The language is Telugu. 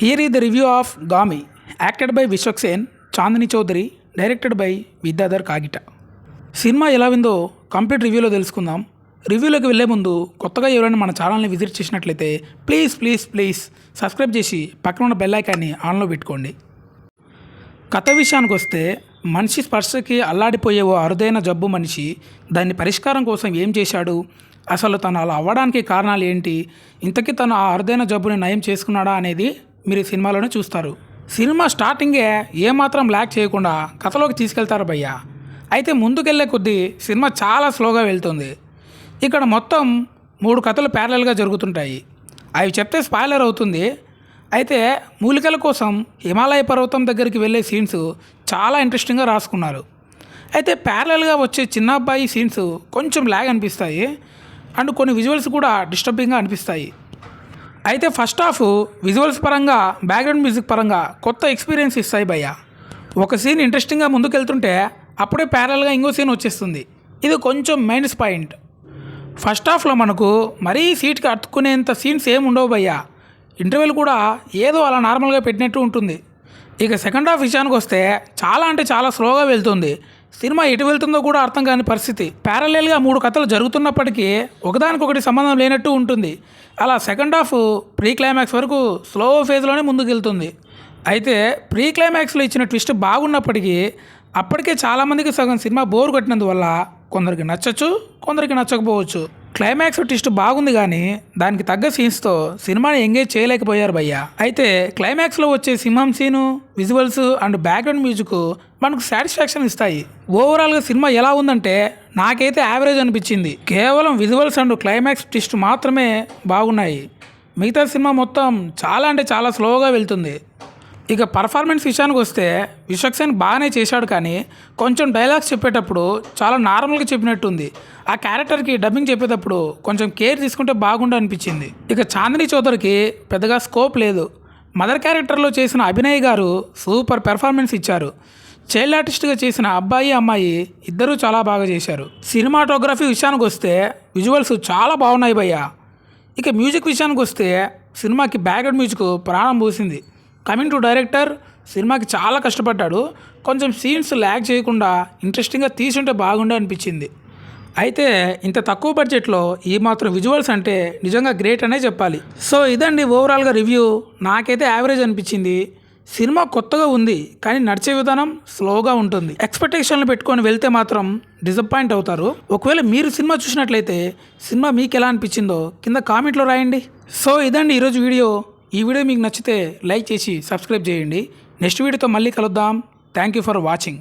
Here is the review of Gami, acted by Vishwak Sen, Chandni Chaudhary, directed by Vidyadhar Kagita. సినిమా ఎలా ఉందో కంప్లీట్ రివ్యూలో తెలుసుకుందాం. రివ్యూలోకి వెళ్ళే ముందు కొత్తగా ఎవరైనా మన ఛానల్ని విజిట్ చేసినట్లయితే ప్లీజ్ సబ్స్క్రైబ్ చేసి పక్కన ఉన్న బెల్ ఐకాన్ని ఆన్లో పెట్టుకోండి. కథ విషయానికి వస్తే మనిషి స్పర్శకి అల్లాడిపోయే ఓ అరుదైన జబ్బు మనిషి దాని పరిష్కారం కోసం ఏం చేశాడు, అసలు తను అలా అవ్వడానికి కారణాలు ఏంటి, ఇంతకీ తను ఆ అరుదైన జబ్బుని నయం చేసుకున్నాడా అనేది మీరు ఈ సినిమాలోనే చూస్తారు. సినిమా స్టార్టింగే ఏమాత్రం ల్యాక్ చేయకుండా కథలోకి తీసుకెళ్తారు భయ్య. అయితే ముందుకెళ్లే కొద్దీ సినిమా చాలా స్లోగా వెళ్తుంది. ఇక్కడ మొత్తం 3 కథలు ప్యారలల్గా జరుగుతుంటాయి. అవి చెప్తే స్పాయిలర్ అవుతుంది. అయితే మూలికల కోసం హిమాలయ పర్వతం దగ్గరికి వెళ్ళే సీన్స్ చాలా ఇంట్రెస్టింగ్గా రాసుకున్నారు. అయితే ప్యారలల్గా వచ్చే చిన్న అబ్బాయి సీన్స్ కొంచెం ల్యాగ్ అనిపిస్తాయి అండ్ కొన్ని విజువల్స్ కూడా డిస్టర్బింగ్గా అనిపిస్తాయి. అయితే ఫస్ట్ హాఫ్ విజువల్స్ పరంగా బ్యాక్గ్రౌండ్ మ్యూజిక్ పరంగా కొత్త ఎక్స్పీరియన్స్ ఇస్తాయి భయ్య. ఒక సీన్ ఇంట్రెస్టింగ్గా ముందుకెళ్తుంటే అప్పుడే ప్యారల్గా ఇంకో సీన్ వచ్చేస్తుంది. ఇది కొంచెం మైనస్ పాయింట్. ఫస్ట్ హాఫ్లో మనకు మరీ సీట్కి అతుక్కునేంత సీన్స్ ఏమి ఉండవు భయ్య. ఇంటర్వెల్ కూడా ఏదో అలా నార్మల్గా పెట్టినట్టు ఉంటుంది. ఇక సెకండ్ హాఫ్ విషయానికి వస్తే చాలా స్లోగా వెళ్తుంది. సినిమా ఎటు వెళ్తుందో కూడా అర్థం కాని పరిస్థితి. ప్యారలల్గా 3 కథలు జరుగుతున్నప్పటికీ ఒకదానికొకటి సంబంధం లేనట్టు ఉంటుంది. అలా సెకండ్ హాఫ్ ప్రీ క్లైమాక్స్ వరకు స్లో ఫేజ్లోనే ముందుకు వెళ్తుంది. అయితే ప్రీ క్లైమాక్స్లో ఇచ్చిన ట్విస్ట్ బాగున్నప్పటికీ అప్పటికే చాలామందికి సగం సినిమా బోర్ కొట్టినందువల్ల కొందరికి నచ్చచ్చు, కొందరికి నచ్చకపోవచ్చు. క్లైమాక్స్ ట్విస్ట్ బాగుంది కానీ దానికి తగ్గ సీన్స్తో సినిమాని ఎంగేజ్ చేయలేకపోయారు భయ్య. అయితే క్లైమాక్స్లో వచ్చే సింహం scene, visuals and background music మనకు సాటిస్ఫాక్షన్ ఇస్తాయి. ఓవరాల్గా సినిమా ఎలా ఉందంటే నాకైతే యావరేజ్ అనిపించింది. కేవలం విజువల్స్ అండ్ క్లైమాక్స్ ట్విస్ట్ మాత్రమే బాగున్నాయి. మిగతా సినిమా మొత్తం చాలా స్లోగా వెళ్తుంది. ఇక పర్ఫార్మెన్స్ విషయానికి వస్తే విశ్వక్ సేన్ బాగానే చేశాడు కానీ కొంచెం డైలాగ్స్ చెప్పేటప్పుడు చాలా నార్మల్గా చెప్పినట్టుంది. ఆ క్యారెక్టర్కి డబ్బింగ్ చెప్పేటప్పుడు కొంచెం కేర్ తీసుకుంటే బాగుండు అనిపించింది. ఇక చాందిని చౌదరికి పెద్దగా స్కోప్ లేదు. మదర్ క్యారెక్టర్లో చేసిన అభినయ్ గారు సూపర్ పెర్ఫార్మెన్స్ ఇచ్చారు. చైల్డ్ ఆర్టిస్ట్గా చేసిన అబ్బాయి అమ్మాయి ఇద్దరూ చాలా బాగా చేశారు. సినిమాటోగ్రఫీ విషయానికి వస్తే విజువల్స్ చాలా బాగున్నాయి భయ్య. ఇక మ్యూజిక్ విషయానికి వస్తే సినిమాకి బ్యాక్గ్రౌండ్ మ్యూజిక్ ప్రాణం పోసింది. కమింగ్ టు డైరెక్టర్, సినిమాకి చాలా కష్టపడ్డాడు. కొంచెం సీన్స్ ల్యాగ్ చేయకుండా ఇంట్రెస్టింగ్గా తీసుంటే బాగుండే అనిపించింది. అయితే ఇంత తక్కువ బడ్జెట్లో ఈ మాత్రం విజువల్స్ అంటే నిజంగా గ్రేట్ అనే చెప్పాలి. సో ఇదండి ఓవరాల్గా రివ్యూ. నాకైతే యావరేజ్ అనిపించింది. సినిమా కొత్తగా ఉంది కానీ నడిచే విధానం స్లోగా ఉంటుంది. ఎక్స్పెక్టేషన్లు పెట్టుకొని వెళ్తే మాత్రం డిసప్పాయింట్ అవుతారు. ఒకవేళ మీరు సినిమా చూసినట్లయితే సినిమా మీకు ఎలా అనిపించిందో కింద కామెంట్లో రాయండి. సో ఇదండి ఈరోజు వీడియో. ఈ వీడియో మీకు నచ్చితే లైక్ చేసి సబ్స్క్రైబ్ చేయండి. నెక్స్ట్ వీడియోతో మళ్ళీ కలుద్దాం. Thank you for watching.